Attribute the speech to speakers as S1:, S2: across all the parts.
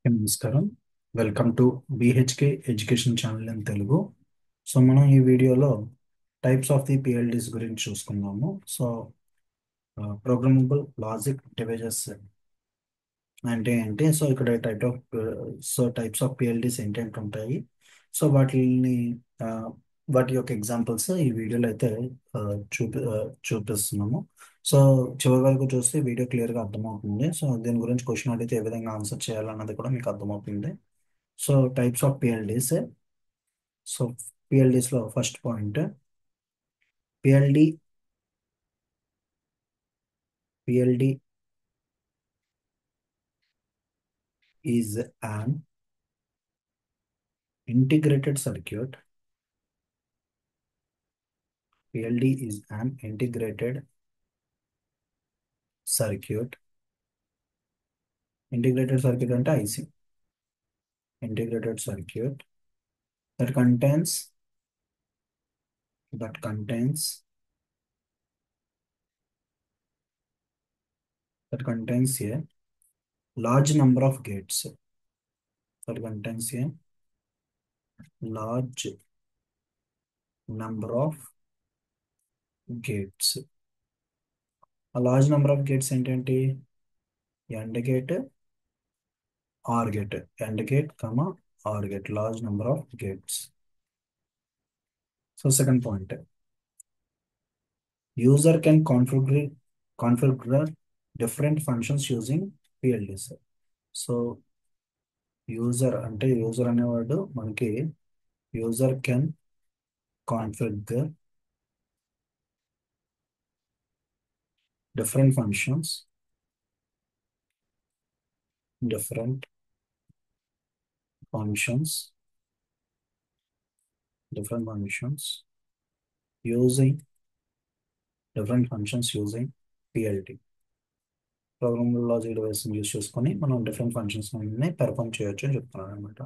S1: నమస్కారం. Welcome to BHK education channel in Telugu. So మనం ఈ వీడియోలో టైప్స్ ఆఫ్ ది పిఎల్డీస్ గురించి చూసుకుందాము. సో ప్రోగ్రామబుల్ లాజిక్ డివైజెస్ అంటే ఏంటి, సో ఇక్కడ టైప్స్ ఆఫ్ పిఎల్డీస్ ఏంటంటే ఉంటాయి. సో ఆ, వాటి యొక్క ఎగ్జాంపుల్స్ ఈ వీడియోలో అయితే ఆ, చూపిస్తున్నాము. సో చివరి వరకు చూస్తే వీడియో క్లియర్గా అర్థమవుతుంది. సో దీని గురించి క్వశ్చన్ అడిగితే ఏ విధంగా ఆన్సర్ చేయాలన్నది కూడా మీకు అర్థమవుతుంది. So types of PLDs. So PLDs లో first point, PLD PLD is an integrated circuit. PLD is an integrated circuit. Integrated circuit అంటే IC. Integrated circuit that contains that contains a large number of gates. That contains a large number of gates. A large number of gates ఏంటంటే AND gate, OR gate, AND gate, OR gate, large number of gates. So second point, user can configure different functions using PLDs. So user అనేవాడు మనకి user can configure different functions different functions different functions using different functions using PLD. Programmable logic device use చేసుకొని మనం different functions అన్ని perform చేయొచ్చు అని చెప్తున్నాను అనమాట.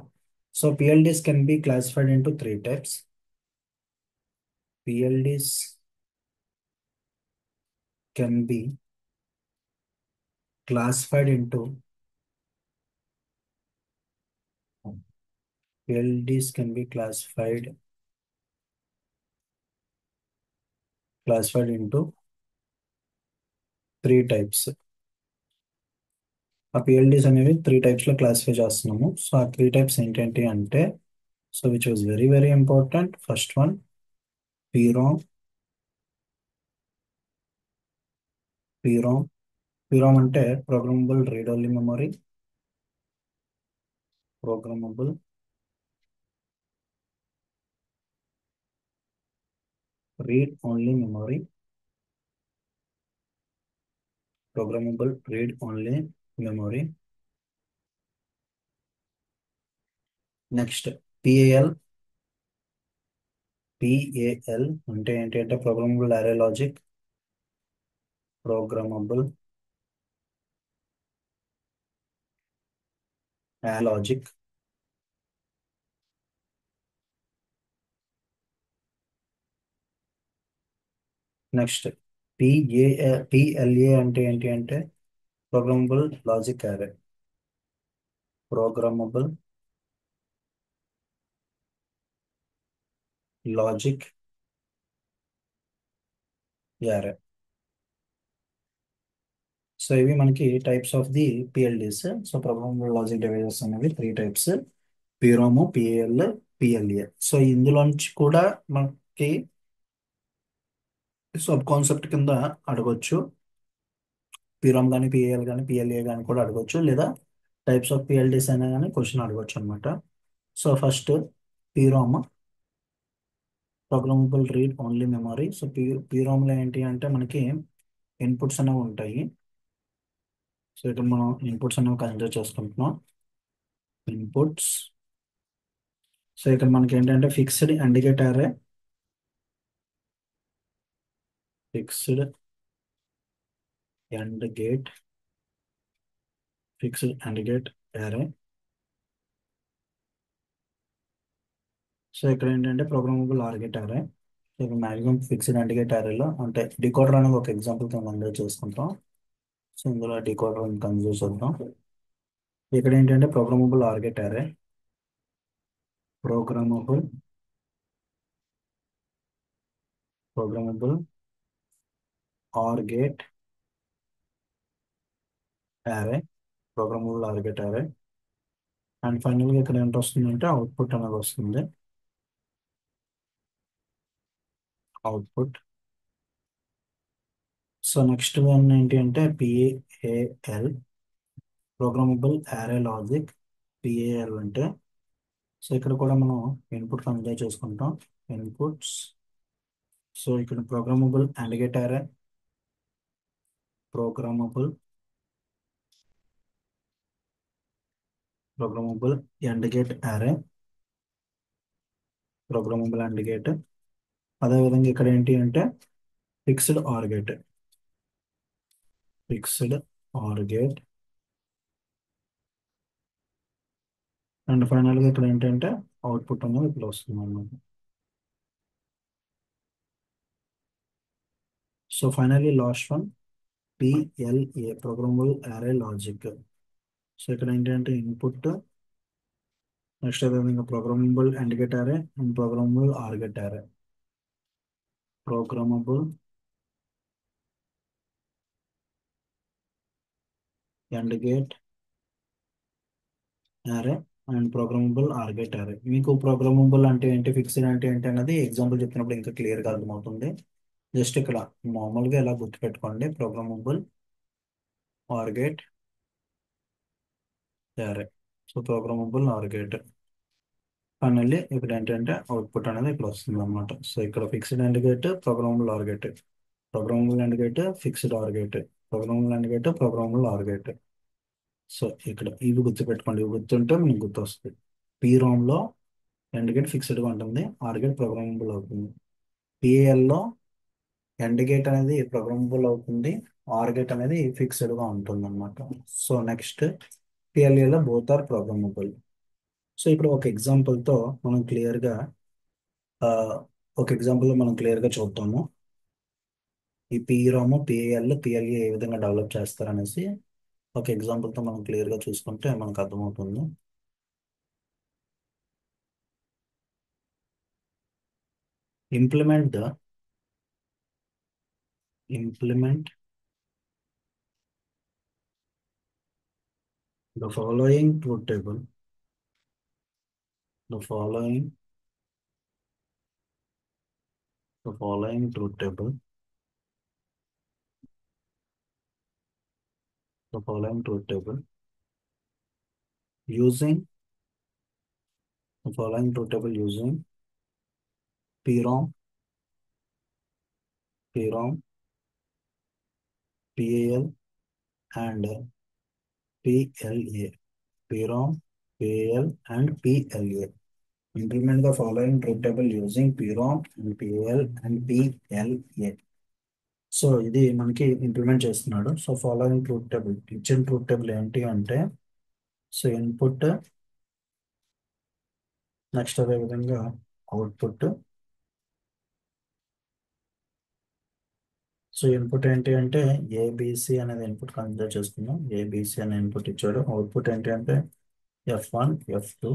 S1: So PLDs can be classified into three types. PLDs can be classified into PLDs can be classified into three types. ఆ PLDs అనేవి three types లో క్లాసిఫై చేస్తున్నాము. సో ఆ త్రీ టైప్స్ ఏంటంటే అంటే, so which was very very important. First one PROM. PROM PROM అంటే programmable read only memory. Programmable read only memory. Programmable read only memory. Next PAL. PAL అంటే ఏంటి అంటే programmable అరే logic. Programmable logic. Next PLA అంటే ఏంటి అంటే programmable logic array. Programmable logic array. So ఇవి మనకి types of the PLDs. So programmable logic devices అనేవి three types: PROM, PAL, PLA. So ఇందులో నుంచి కూడా మనకి సబ్ కాన్సెప్ట్ కింద అడగొచ్చు. పిరోమ్ కానీ, పిఏఎల్ కానీ, పిఎల్ఏ కానీ కూడా అడగొచ్చు, లేదా టైప్స్ ఆఫ్ పిఎల్డీస్ అయినా కానీ క్వశ్చన్ అడగొచ్చు అనమాట. So first PROM, programmable read only memory. So పిరోమ్లో ఏంటి అంటే మనకి ఇన్పుట్స్ అనేవి ఉంటాయి. సో ఇక్కడ మనం ఇన్పుట్స్ అనేవి కన్సిడర్ చేసుకుంటున్నాం. ఇన్పుట్స్. సో ఇక్కడ మనకి ఏంటంటే ఫిక్స్డ్ అండ్ గేట్ అరే. Fixed and gate fixed and gate అరే. సో ఇక్కడ ఏంటంటే ప్రోగ్రామబుల్ ఆర్ గేట్ అరే. సో ఇక్కడ మ్యాక్సిమం ఫిక్స్డ్ అండ్ గేట్ అరేలో అంటే డికోడర్ అనేది ఒక ఎగ్జాంపుల్ తో కన్సిడర్ చేసుకుంటాం. సో ఇందులో డికోడర్ కన్సిడర్ చేద్దాం. ఇక్కడ ఏంటంటే ప్రోగ్రామబుల్ ఆర్గెట్ అరే, ప్రోగ్రామబుల్ ప్రోగ్రామబుల్ ఆర్గెట్ అరే, ప్రోగ్రామబుల్ ఆర్గెట్ అరే. అండ్ ఫైనల్గా ఇక్కడ ఎంత వస్తుందంటే అవుట్పుట్ అనేది వస్తుంది. అవుట్పుట్. సో నెక్స్ట్ వన్ ఏంటి అంటే PAL, programmable array logic. PAL అంటే, సో ఇక్కడ కూడా మనం ఇన్పుట్ కన్సిడర్ చేసుకుంటాం. ఇన్పుట్స్. సో ఇక్కడ programmable and gate array, programmable programmable and gate array, programmable and gate. అదేవిధంగా ఇక్కడ ఏంటి అంటే fixed are gate, fixed are gate. And ఫైనల్గా ఇక్కడ ఏంటంటే అవుట్పుట్ అనేది ఇక్కడ వస్తుంది అన్నమాట. So finally last one PLA, programmable array logic. So ఇక్కడ ఏంటంటే ఇన్పుట్, నెక్స్ట్ అదేవిధంగా programmable and gate array and programmable are gate array, programmable and gate array and programmable are gate array. మీకు ప్రోగ్రామబుల్ అంటే ఏంటి, ఫిక్స్డ్ అంటే ఏంటి అనేది example చెప్పినప్పుడు ఇంకా క్లియర్గా అర్థమవుతుంది. జస్ట్ ఇక్కడ మామూలుగా ఎలా గుర్తుపెట్టుకోండి, programmable are gate array. So programmable are gate. Finally ఇక్కడ ఏంటంటే అవుట్పుట్ అనేది ఇక్కడ వస్తుంది అనమాట. సో ఇక్కడ fixed and gate, programmable are gate, programmable and gate, fixed are gate, programmable and gate, programmable are gate. So ఇక్కడ ఇవి గుర్తుపెట్టుకోండి, ఇవి గుర్తుంటే మీకు గుర్తొస్తుంది. PROM లో ఎండ్ గేట్ ఫిక్స్డ్గా ఉంటుంది, ఆర్ గేట్ ప్రోగ్రామబుల్ అవుతుంది. PAL లో ఎండ్ గేట్ అనేది ప్రోగ్రామబుల్ అవుతుంది, ఆర్ గేట్ అనేది ఫిక్స్డ్గా ఉంటుంది అనమాట. సో నెక్స్ట్ PLA లో బోత్ ఆర్ ప్రోగ్రామబుల్. సో ఇప్పుడు ఒక ఎగ్జాంపుల్తో మనం క్లియర్గా ఒక ఎగ్జాంపుల్ మనం క్లియర్గా చూద్దాము. ఈ PROM, PAL, PLA ఏ విధంగా డెవలప్ చేస్తారనేసి ఒక ఎగ్జాంపుల్తో మనం క్లియర్గా చూసుకుంటే మనకు అర్థమవుతుంది. Implement implement the following truth table, the following truth table, the following truth table using the following truth table using PROM, PAL and PLA, PROM, PAL and PLA. Implement the following truth table using PROM and PAL and PLA. So ఇది మనకి implement చేస్తున్నాడు. So following truth table, ఇచ్చిన truth table ఏంటి అంటే, so input, next అదేవిధంగా output. So input ఏంటి అంటే ABC అనేది ఇన్పుట్ కన్సిడర్ చేసుకుందాం. ఏబిసి అనే ఇన్పుట్ ఇచ్చాడు. అవుట్పుట్ ఏంటి అంటే F1, F2.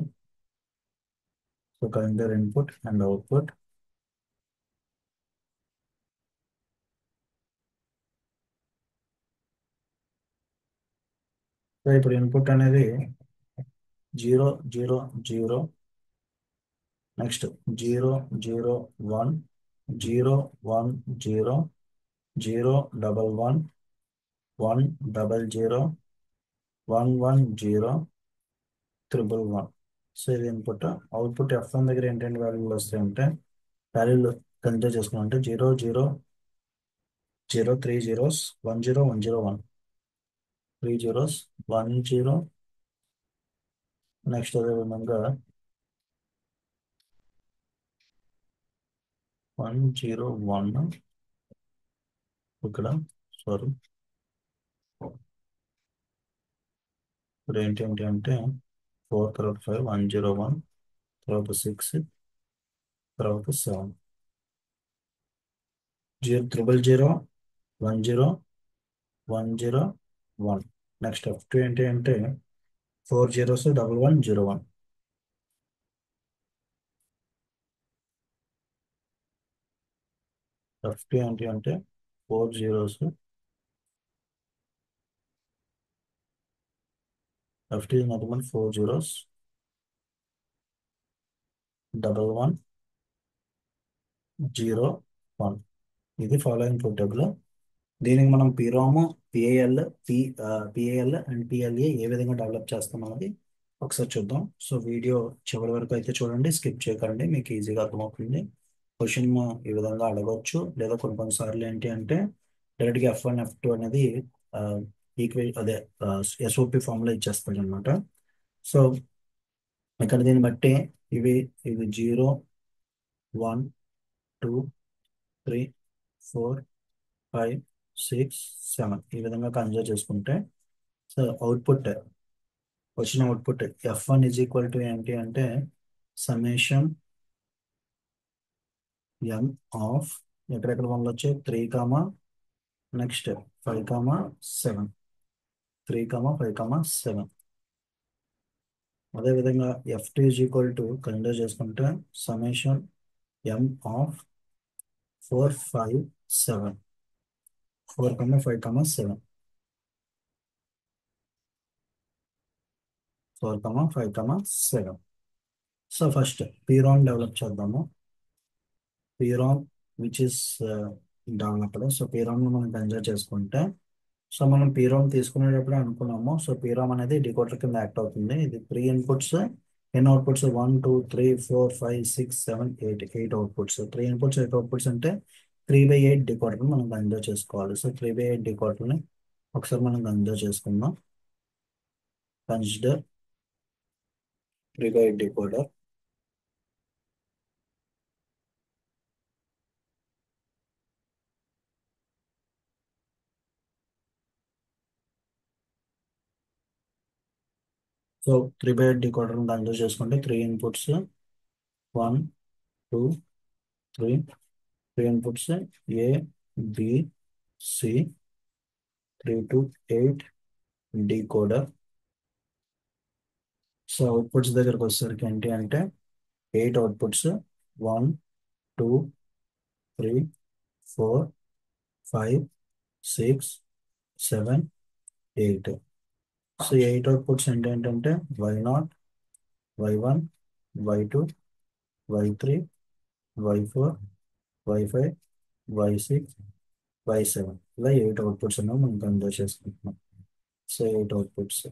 S1: So consider input and output. So ఇప్పుడు ఇన్పుట్ అనేది 0 0 0, నెక్స్ట్ 0 0 1, 0 1 0, 0 1 1, 1 0 0, 1 1 0, 1 1 1. సో ఇది ఇన్పుట్. అవుట్పుట్ F1 దగ్గర ఏంటంటే వాల్యూలు వస్తాయంటే, వాల్యూలు కన్సిడర్ చేసుకున్నాం అంటే 0 0 0, 3 zeros, 1 0 1 0 1, 3 zeros, 1 0. నెక్స్ట్ అదే విధంగా 1 0 1 ఇక్కడ, సారీ, ఇప్పుడు ఏంటి అంటే 4 తర్వాత 5, 1 0 1, తర్వాత 6, తర్వాత 7, 0 0 0 1 0 1 0 1. నెక్స్ట్ F2 ఏంటి అంటే 4 zeros 1101. FT ఏంటి అంటే 4 zeros, FT is nothing but 4 zeros 1101. ఇది ఫాలోయింగ్ పోర్టబుల్. దీనికి మనం పిరోమ్, పిఏఎల్, పిఏఎల్ అండ్ పిఎల్ఏ ఏ విధంగా డెవలప్ చేస్తాం అనేది ఒకసారి చూద్దాం. సో వీడియో చివరి వరకు అయితే చూడండి, స్కిప్ చేయకండి, మీకు ఈజీగా అర్థమవుతుంది. క్వశ్చన్ ఈ విధంగా అడగవచ్చు, లేదా కొన్ని కొన్నిసార్లు ఏంటి అంటే డైరెక్ట్గా F1 F2 అనేది అదే ఎస్ఓపి ఫామ్లో ఇచ్చేస్తాడు అనమాట. సో ఇక్కడ దీన్ని బట్టి ఇవి ఇది 0, 1, 2, 3, 4, 5, 6, 7 ఈ విధంగా కన్సిడర్ చేసుకుంటే, సో అవుట్పుట్, వచ్చిన output F1 is equal to ఏంటి అంటే సమ్మేషన్ ఎన్ ఆఫ్ ఎక్కడెక్కడ వన్లు వచ్చాయి 3, నెక్స్ట్ 5, 7, 3, 5, 7. అదేవిధంగా F2 is equal to consider చేసుకుంటే summation n of 4, 5, 7, 4, 5, 7, 4, 5, 7. So first PROM develop చేద్దాము. PROM which is developed. So PROM మనం కన్సిడర్ చేసుకుంటే, సో మనం పీరామ్ తీసుకునేటప్పుడు అనుకున్నాము, సో పీరామ్ అనేది డికోడర్ కింద యాక్ట్ అవుతుంది. ఇది 3 ఇన్పుట్స్, ఎన్ని అవుట్పుట్స్ 1, 2, 3, 4, 5, 6, 7, 8, 8 అవుట్పుట్స్. 3 ఇన్పుట్స్ 8 అవుట్పుట్స్ అంటే 3/8 డికోడర్ని మనం కన్సిడర్ చేసుకోవాలి. సో 3/8 డికోడర్ని ఒకసారి మనం కన్సిడర్ చేసుకుందాం. Consider 3/8 decoder. సో 3/8 డికోడర్ని కన్సిడర్ చేసుకుంటే 3 inputs 1, 2, 3, 3 inputs A, B, C, 3 to 8 decoder. So outputs దగ్గరకు వచ్చేసరికి ఏంటి అంటే 8 అవుట్పుట్స్ 1, 2, 3, 4, 5, 6, 7, 8. సో 8 అవుట్పుట్స్ ఏంటంటే Y0, Y1, Y2, Y3, Y4, Y5, Y6, Y7. ఇలా 8 అవుట్పుట్స్ అనేవి మనం కన్సిడర్ చేసుకుంటున్నాం. So 8 outputs.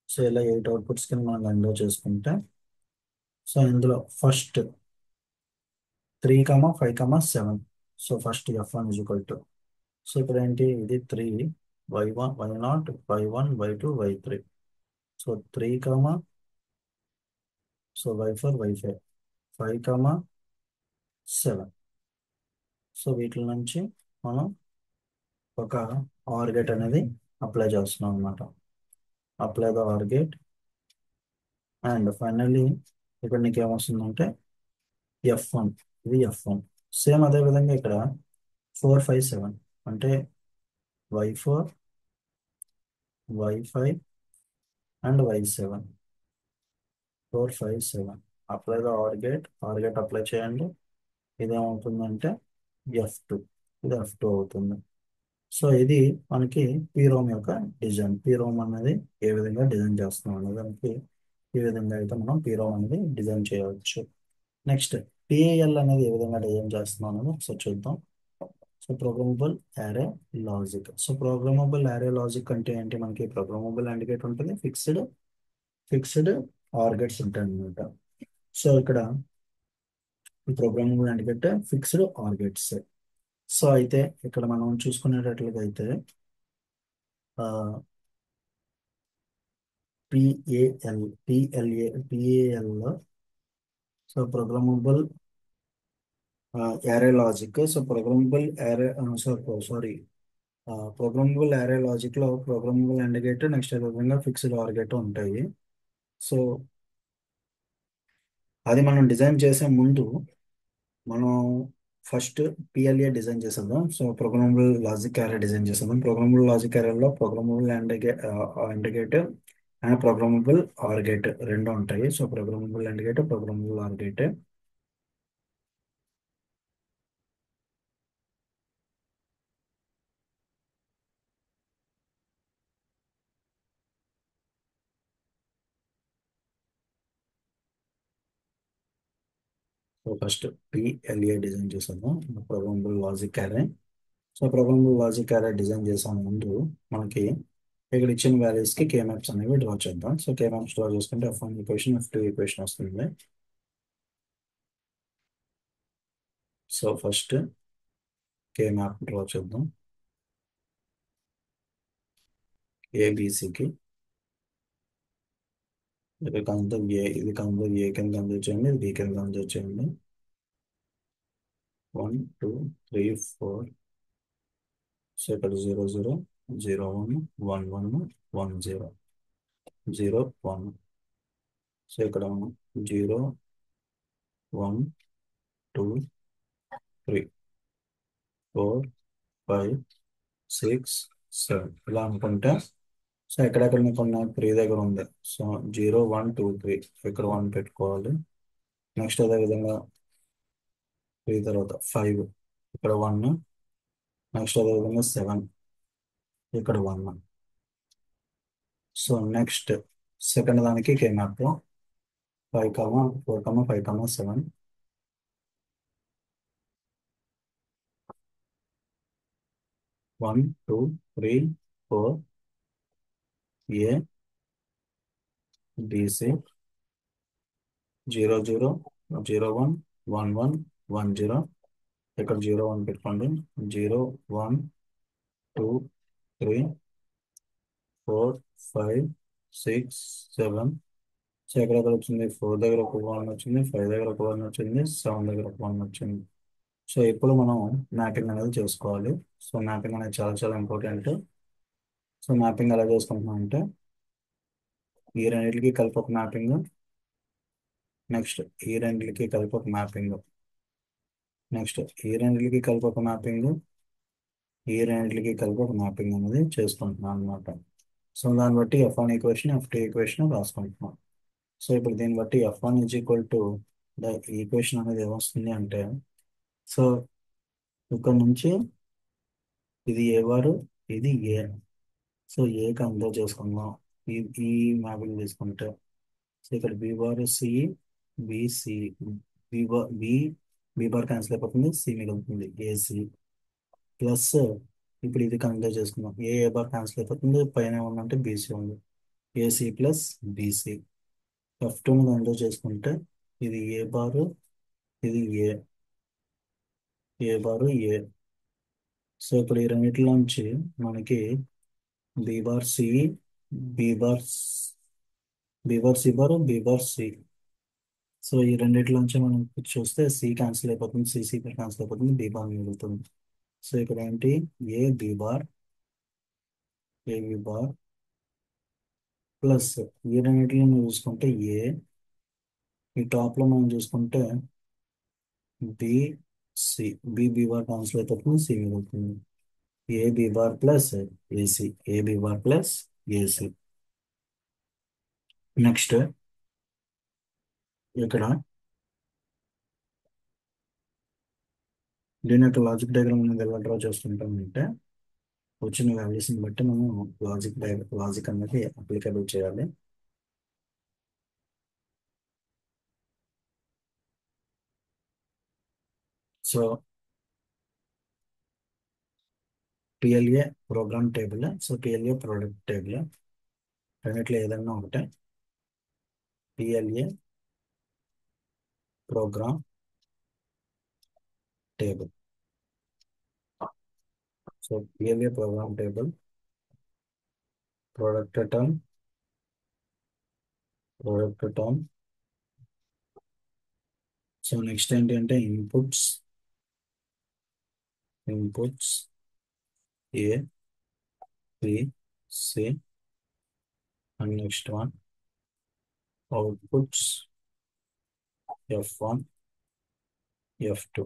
S1: సో ఇలా 8 అవుట్పుట్స్ కింద మనం కన్సిడర్ చేసుకుంటే, సో ఇందులో first 3, 5, 7. So first F1 is equal to, so ఇక్కడ ఏంటి ఇది 3, Y1, Y0, Y1, Y2, Y3. So 3, so Y4, Y5, 5, 7. So వీటి నుంచి మనం ఒక ఆర్ గేట్ అనేది అప్లై చేస్తున్నాం అనమాట. Apply the or gate and finally ఇక్కడ నీకు ఏమొస్తుందంటే F1. ఇది F1. సేమ్ అదే విధంగా ఇక్కడ 4, 5, 7 అంటే Y4, Y5 and Y7. 4, 5, 7 apply the or gate apply చేయండి. ఇదేమవుతుందంటే F2. ఇది F2 అవుతుంది. సో ఇది మనకి పీరోమ్ యొక్క డిజైన్. పీరోమ్ అనేది ఏ విధంగా డిజైన్ చేస్తున్నాం అనే దానికి ఈ విధంగా అయితే మనం పీరోమ్ అనేది డిజైన్ చేయవచ్చు. నెక్స్ట్ పిఏఎల్ అనేది ఏ విధంగా డిజైన్ చేస్తున్నాం అనేది ఒకసారి చూద్దాం. So programmable array logic. So programmable array logic అంటే ఏంటి, మనకి ప్రోగ్రామబుల్ అండ్ గేట్ ఉంటుంది, ఫిక్స్డ్ ఆర్ గేట్స్ ఉంటాయి అనమాట. సో ఇక్కడ programmable and gate, fixed or gates. So అయితే ఇక్కడ మనం చూసుకునేటట్లుగా అయితే PAL, so programmable array logic. So programmable array sorry programmable array logic లో ప్రోగ్రామబుల్ అండ్ గేట్, నెక్స్ట్ విధంగా ఫిక్స్డ్ ఆర్ గేట్ ఉంటాయి. సో అది మనం డిజైన్ చేసే ముందు మనం ఫస్ట్ పిఎల్ఏ డిజైన్ చేసేద్దాం. So programmable logic array design చేసేద్దాం. ప్రోగ్రామబుల్ లాజిక్ అరేలో programmable and gate and programmable are gate రెండు ఉంటాయి. So programmable and gate, programmable are gate. So first PLA design చేసేద్దాం, programmable logic array. So programmable logic array design చేసే ముందు మనకి ఇక్కడ ఇచ్చిన వాల్యూస్ కి కే మ్యాప్స్ అనేవి డ్రా చేద్దాం. సో కే మ్యాప్స్ డ్రా చేసుకుంటే F1 ఈక్వేషన్, F2 ఈక్వేషన్ వస్తుంది. So first K map draw చేద్దాం ఏబిసికి. ఇది కన్సిడర్ ఏ, ఇది కన్సిడర్ ఏ కింద కన్సిడర్ చేయండి, ఇది బి కింద కన్సిడర్ చేయండి. 1 2 3 4. సో ఇక్కడ 0 0 0 1 1 1 1 0 0 1. సో ఇక్కడ 0 1 2 3 4 5 6 7 ఇలా అనుకుంటే, సో ఎక్కడెక్కడ మీకు ఉన్నాయి, 3 దగ్గర ఉంది. సో 0 1 2 3 ఇక్కడ 1 పెట్టుకోవాలి. నెక్స్ట్ అదేవిధంగా 3 తర్వాత 5 ఇక్కడ 1. నెక్స్ట్ అదేవిధంగా 7 ఇక్కడ 1. సో నెక్స్ట్ సెకండ్ దానికి కే మ్యాప్ 5 4 5 7. 1 2 3 4 ఏ బిసి 0 0 0 1 1 1 1 0. ఇక్కడ 0 1 పెట్టుకోండి. 0 1 2 3 4 5 6 7. సో ఎక్కడ వచ్చింది, 4 దగ్గర ఒక 1 వచ్చింది, 5 దగ్గర ఒక 1 వచ్చింది, 7 దగ్గర ఒక 1 వచ్చింది. సో ఇప్పుడు మనం మ్యాపింగ్ అనేది చేసుకోవాలి. సో మ్యాపింగ్ అనేది చాలా చాలా ఇంపార్టెంట్. సో మ్యాపింగ్ ఎలా చేసుకుంటున్నాం అంటే, ఈ రెండింటికి కలిపి ఒక మ్యాపింగ్, నెక్స్ట్ ఈ రెండింటికి కలిపి ఒక మ్యాపింగ్, నెక్స్ట్ ఈ రెండింటికి కలిపి ఒక మ్యాపింగ్, ఈ రెండింటికి కలిపి ఒక మ్యాపింగ్ అనేది చేసుకుంటున్నాం అనమాట. సో దాన్ని బట్టి F1 equation, F2 equation రాసుకుంటున్నాం. So ఇప్పుడు దీన్ని బట్టి F1 is equal to the equation అనేది ఏమొస్తుంది అంటే, సో ఇక్కడ నుంచి ఇది ఏ బారు, ఇది ఏ. సో ఏ కన్సిడర్ చేసుకుందాం. ఈ ఈ మ్యాపింగ్ తీసుకుంటే, సో ఇక్కడ B bar C, BC, B bar B bar cancel అయిపోతుంది, సి మిగులుతుంది, ఏసి ప్లస్. ఇప్పుడు ఇది కన్సిడర్ చేసుకుందాం, ఏ బార్ క్యాన్సిల్ అయిపోతుంది, పైన ఏముందంటే బీసీ ఉంది, ఏసీ ప్లస్ బీసీ. F2ని కన్సిడర్ చేసుకుంటే ఇది ఏ బారు, ఇది ఏ బారు ఏ. సో ఇప్పుడు ఈ రెండిట్లోంచి మనకి B bar C, B bar B bar C bar, B bar C. So ఈ రెండిట్లోంచి మనం చూస్తే సి క్యాన్సిల్ అయిపోతుంది, సిసి క్యాన్సిల్ అయిపోతుంది, బి బార్ మిగులుతుంది. సో ఇక్కడ ఏంటి, A B bar, A B bar plus ఈ రెండిట్లో చూసుకుంటే ఏ, ఈ టాప్ లో మనం చూసుకుంటే B C, B bar cancel అయిపోతుంది, సి మిగులుతుంది. A B bar plus AC, A B bar plus AC. Next ఇక్కడ దీని యొక్క లాజిక్ డయాగ్రామ్ అనేది ఎలా డ్రా చేస్తుంటామంటే, వచ్చిన వాల్యూస్ని బట్టి మనం లాజిక్ అనేది అప్లికబుల్ చేయాలి. So PLA program table, so PLA product table, రెండిట్లో ఏదైనా ఒకటే. PLA program table. So PLA program table, product term, product term. So next ఏంటంటే inputs, inputs A B C. And next one outputs F1 F2.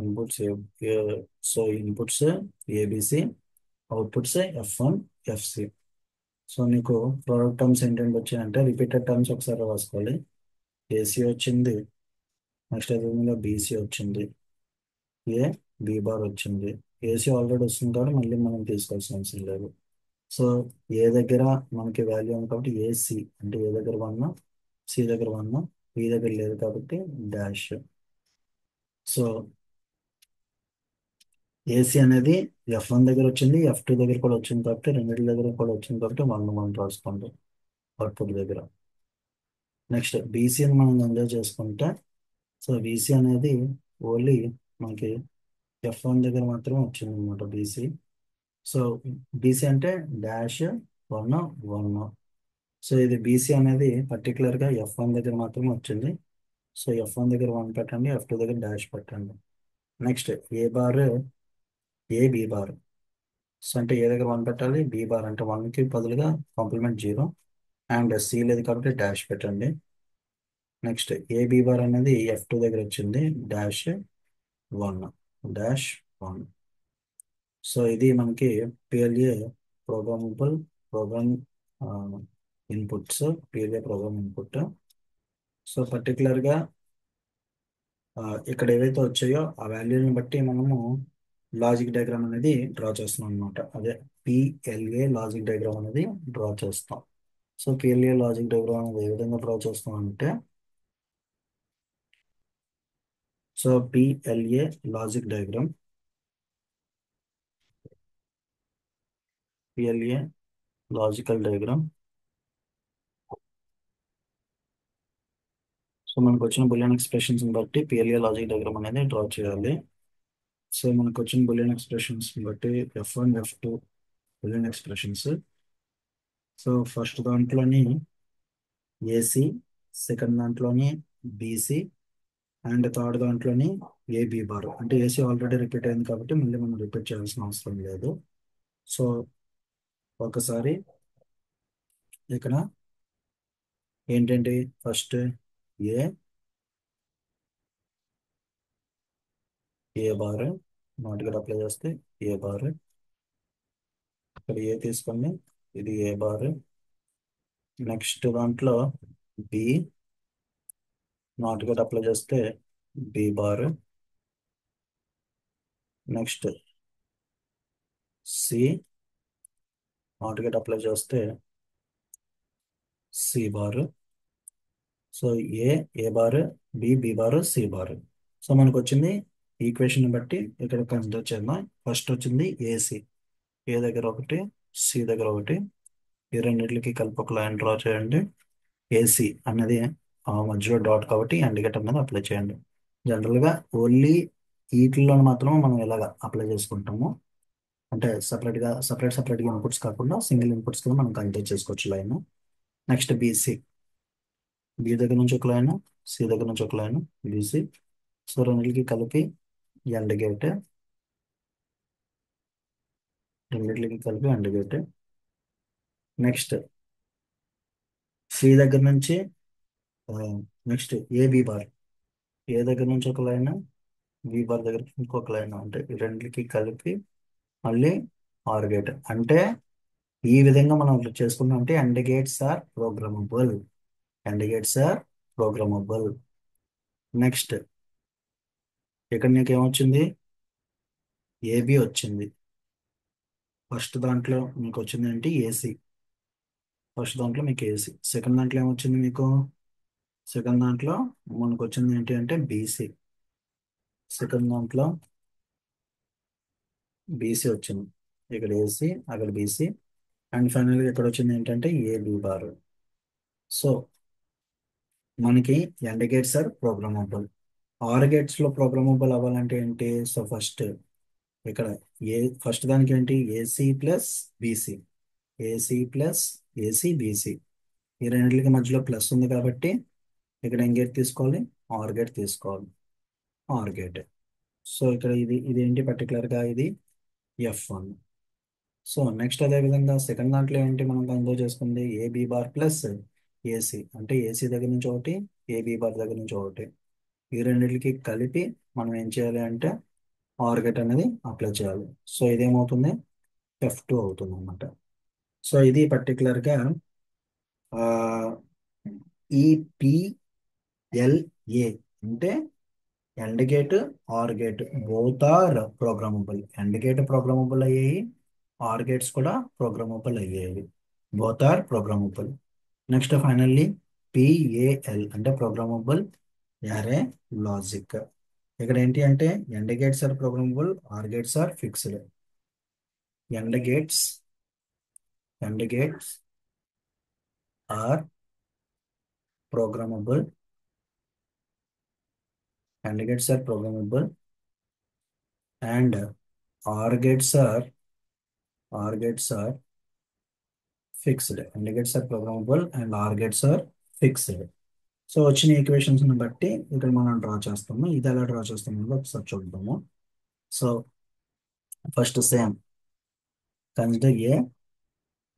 S1: Inputs so inputs ABC, outputs F1 FC. So నీకు product terms ఏంటంటే వచ్చాయంటే repeated terms ఒకసారి రాసుకోవాలి. AC వచ్చింది, next అదేవిధంగా BC వచ్చింది, ఏ B bar వచ్చింది. ఏసీ ఆల్రెడీ వస్తుంది కాబట్టి మళ్ళీ మనం తీసుకోవాల్సిన అవసరం లేదు. సో ఏ దగ్గర మనకి వాల్యూ ఉంది కాబట్టి ఏసీ అంటే ఏ దగ్గర వన్, సి దగ్గర వన్, బి దగ్గర లేదు కాబట్టి డాష్. సో ఏసీ అనేది F1 దగ్గర వచ్చింది, F2 దగ్గర కూడా వచ్చింది కాబట్టి రెండింటి దగ్గర కూడా వచ్చింది కాబట్టి వన్ వన్ రాసుకోండి అవుట్పుట్ దగ్గర. నెక్స్ట్ బీసీని మనం ఎంజాయ్ చేసుకుంటే, సో బీసీ అనేది ఓన్లీ మనకి F1 దగ్గర మాత్రమే వచ్చింది అనమాట బీసీ. సో బీసీ అంటే డాష్ వన్ వన్. సో ఇది బీసీ అనేది పర్టికులర్గా F1 దగ్గర మాత్రమే వచ్చింది. సో F1 దగ్గర వన్ పెట్టండి, F2 దగ్గర డాష్ పెట్టండి. Next A bar, A B bar. So అంటే ఏ దగ్గర వన్ పెట్టాలి, బి బార్ అంటే వన్కి బదులుగా కాంప్లిమెంట్ జీరో, అండ్ సి లేదు కాబట్టి డాష్ పెట్టండి. నెక్స్ట్ ఏ బి బార్ అనేది F2 దగ్గర వచ్చింది, dash one, dash one. So ఇది మనకి PLA programmable program inputs, PLA program input. So పర్టికులర్గా ఇక్కడ ఏవైతే వచ్చాయో ఆ వాల్యూని బట్టి మనము లాజిక్ డయాగ్రామ్ అనేది డ్రా చేస్తున్నాం అనమాట. అదే పిఎల్ఏ లాజిక్ డయాగ్రామ్ అనేది డ్రా చేస్తాం. సో పిఎల్ఏ లాజిక్ డయాగ్రామ్ అనేది ఏ విధంగా డ్రా చేస్తాం అంటే, so PLA logic diagram, PLA logical diagram. So మనకు వచ్చిన బులియన్ ఎక్స్ప్రెషన్స్ బట్టి పిఎల్ఏ లాజిక్ డయాగ్రామ్ అనేది డ్రా చేయాలి. సో మనకు వచ్చిన బులియన్ ఎక్స్ప్రెషన్స్ బట్టి F1 F2 Boolean expressions. So first దాంట్లోని ఏసీ, సెకండ్ దాంట్లోని బీసీ, అండ్ థర్డ్ దాంట్లోని ఏబి బార్. అంటే ఏసీ ఆల్రెడీ రిపీట్ అయింది కాబట్టి మళ్ళీ మనం రిపీట్ చేయాల్సిన అవసరం లేదు. సో ఒకసారి ఇక్కడ ఏంటంటే first A, A bar NOT gate apply చేస్తే ఏ బార్, ఇక్కడ ఏ తీసుకోండి, ఇది ఏ బార్. నెక్స్ట్ దాంట్లో బి నాట్ గేట్ అప్లై చేస్తే B bar. Next C NOT gate apply చేస్తే C bar. So A, A bar, B, B bar, C bar. So మనకు వచ్చింది equation బట్టి ఇక్కడ కన్సిడర్ చేద్దాం. ఫస్ట్ వచ్చింది ఏసీ, ఏ దగ్గర ఒకటి, సి దగ్గర ఒకటి. ఈ రెండింటికి కలిపి ఒక లైన్ డ్రా చేయండి. ఏసీ అనేది ఆ మధ్యలో డాట్ కాబట్టి ఇండికేటర్ అనేది అప్లై చేయండి. జనరల్గా ఓన్లీ వీటిల్లో మాత్రం మనం ఇలాగ అప్లై చేసుకుంటాము. అంటే సపరేట్గా ఇన్పుట్స్ కాకుండా సింగిల్ ఇన్పుట్స్ కింద మనం కన్సిడర్ చేసుకోవచ్చు లైన్. నెక్స్ట్ బీసీ, బి దగ్గర నుంచి ఒక లైన్, సి దగ్గర నుంచి ఒక లైన్, బీసీ. సో రెండింటికి కలిపి ఎండ్ గేట్, రెండింటికి కలిపి ఎండ్ గేట్. నెక్స్ట్ సి దగ్గర నుంచి నెక్స్ట్ ఏబి బార్, ఏ దగ్గర నుంచి ఒక లైన్, బి బార్ దగ్గర ఇంకొక లైన్. అంటే ఈ రెండింటికి కలిపి మళ్ళీ ఆర్ గేట్. అంటే ఈ విధంగా మనం చేసుకున్నాం అంటే end gates are programmable, and gates are programmable. Next ఇక్కడ నీకు ఏమొచ్చింది, ఏబి వచ్చింది. ఫస్ట్ దాంట్లో మీకు వచ్చింది ఏంటి, ఏసీ. ఫస్ట్ దాంట్లో మీకు ఏసీ. సెకండ్ దాంట్లో ఏమొచ్చింది మీకు, సెకండ్ దాంట్లో మనకు వచ్చింది ఏంటి అంటే బీసీ. సెకండ్ దాంట్లో బీసీ వచ్చింది, ఇక్కడ ఏసీ అక్కడ బీసీ. అండ్ ఫైనల్గా ఇక్కడ వచ్చింది ఏంటంటే ఏబి బార్. సో మనకి AND gates are programmable. OR గేట్స్లో ప్రోగ్రామబుల్ అవ్వాలంటే ఏంటి, సో ఫస్ట్ ఇక్కడ ఏ, ఫస్ట్ దానికి ఏంటి AC plus BC, AC plus AC BC. ఈ రెండింటికి మధ్యలో ప్లస్ ఉంది కాబట్టి ఇక్కడ ఏం గేట్ తీసుకోవాలి, ఆర్ గేట్ తీసుకోవాలి, ఆర్ గేట్. సో ఇక్కడ ఇది ఏంటి పర్టికులర్గా ఇది F1. సో నెక్స్ట్ అదే విధంగా సెకండ్ దాంట్లో ఏంటి మనం కన్సిడర్ చేసుకుంది ఏబి బార్ ప్లస్ ఏసీ. అంటే ఏసీ దగ్గర నుంచి ఒకటి, ఏబి బార్ దగ్గర నుంచి ఒకటి. ఈ రెండింటికి కలిపి మనం ఏం చేయాలి అంటే ఆర్ గేట్ అనేది అప్లై చేయాలి. సో ఇదేమవుతుంది, F2 అవుతుంది అనమాట. సో ఇది పర్టికులర్గా ఈపిఎల్ఏ అంటే and gate, or gate both are programmable. And gate programmable అయ్యాయి, ఆర్ గేట్స్ కూడా ప్రోగ్రామబుల్ అయ్యాయి, both are programmable. Next finally PAL అంటే ప్రోగ్రామబుల్ యారే లాజిక్. ఇక్కడ ఏంటి అంటే end gates are programmable, are gates are fixed. And gates and gates are programmable and gates are programmable and OR gates are fixed. And gates are programmable and OR gates are fixed. So వచ్చిన equations ని బట్టి ఇక్కడ మనం draw చేస్తాము. ఇది ఎలా draw చేస్తామో ఒకసారి చూద్దాము. So first same consider A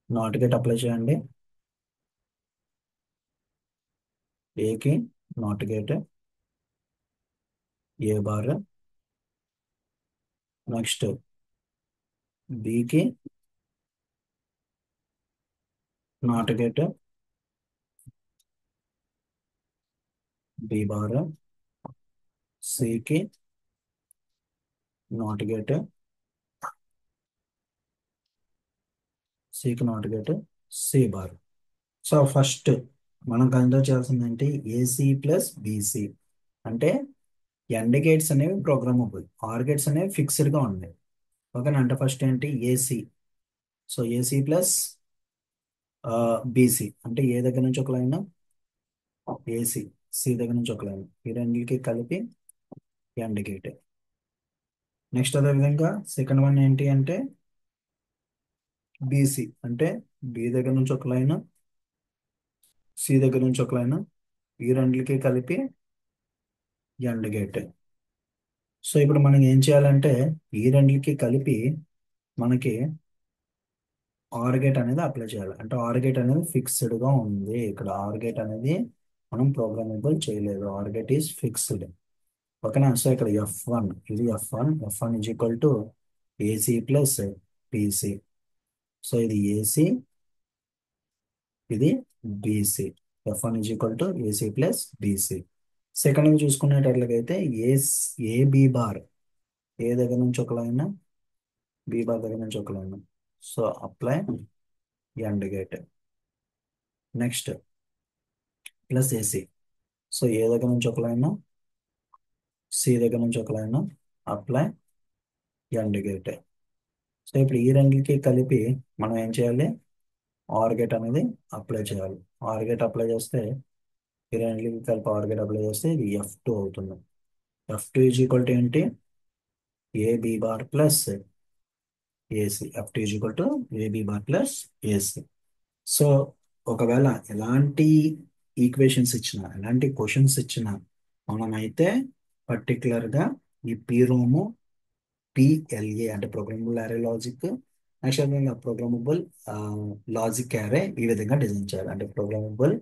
S1: NOT gate apply చేయండి. ఏకి NOT gate A bar. Next బికి నాట్ గేట్ బి బార్. సికి నాట్ గేట్ సికి NOT gate C bar. So first మనం కన్సిడర్ చేయాల్సింది ఏంటి, ఏసీ ప్లస్ బీసీ అంటే ఎండ్ గేట్స్ అనేవి ప్రోగ్రామబుల్, ఆర్ గేట్స్ అనేవి ఫిక్స్డ్గా ఉన్నాయి. ఓకేనా, అంటే ఫస్ట్ ఏంటి AC. So AC plus BC అంటే ఏ దగ్గర నుంచి ఒక లైన్, ఏసీ సి దగ్గర నుంచి ఒక లైన్, ఈ రెండింటికి కలిపి ఎండ్ గేట్. నెక్స్ట్ అదేవిధంగా సెకండ్ వన్ ఏంటి అంటే బీసీ అంటే బి దగ్గర నుంచి ఒక లైన్, సి దగ్గర నుంచి ఒక లైన్, ఈ రెండింటికి కలిపి ఎండ్ గేట్. సో ఇప్పుడు మనం ఏం చేయాలంటే ఈ రెండింటికి కలిపి మనకి ఆర్ గేట్ అనేది అప్లై చేయాలి. అంటే ఆర్ గేట్ అనేది ఫిక్స్డ్ గా ఉంది. ఇక్కడ ఆర్ గేట్ అనేది మనం ప్రోగ్రామబుల్ చేయలేదు, ఆర్ గేట్ ఈస్ ఫిక్స్డ్. ఓకేనా. సో ఇక్కడ F1 ఇది F1 is equal to AC plus BC. So ఇది ఏసీ, ఇది BC. F1 is equal to AC plus BC. Second చూసుకునేటట్లయితే ఏబి బార్, ఏ దగ్గర నుంచి ఒక లైన్, బి బార్ దగ్గర నుంచి ఒక line. So apply AND gate. Next plus AC. So A దగ్గర నుంచి ఒక లైన్, సి దగ్గర నుంచి ఒక line, apply AND gate. So ఇప్పుడు ఈ రెండింటికి కలిపి మనం ఏం చేయాలి, ఆర్ గేట్ అనేది అప్లై చేయాలి. ఆర్ గేట్ అప్లై చేస్తే ఈ రెండింటికి కలిపి ఆర్ గేట్ అప్లై చేస్తే ఇది F2 అవుతుంది. F2 ఈజ్ ఈక్వల్ టు ఏంటి, AB bar plus AC. F2 is equal to AB bar plus AC. So ఒకవేళ ఎలాంటి ఈక్వేషన్స్ ఇచ్చినా, ఎలాంటి క్వశ్చన్స్ ఇచ్చినా మనమైతే పర్టికులర్గా ఈ పిరోము పిఎల్ఏ అంటే ప్రోగ్రామబుల్ యారే లాజిక్, నెక్స్ట్ విధంగా ప్రోగ్రామబుల్ లాజిక్ యారే ఈ విధంగా డిజైన్ చేయాలి. అంటే programmable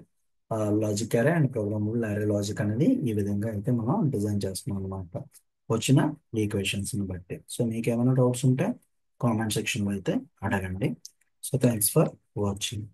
S1: logic array and programmable array logic అనేది ఈ విధంగా అయితే మనం డిజైన్ చేస్తున్నాం అనమాట వచ్చిన ఈక్వేషన్స్ని బట్టి. సో మీకు ఏమైనా డౌట్స్ ఉంటే కామెంట్ సెక్షన్లో అయితే అడగండి. So thanks for watching.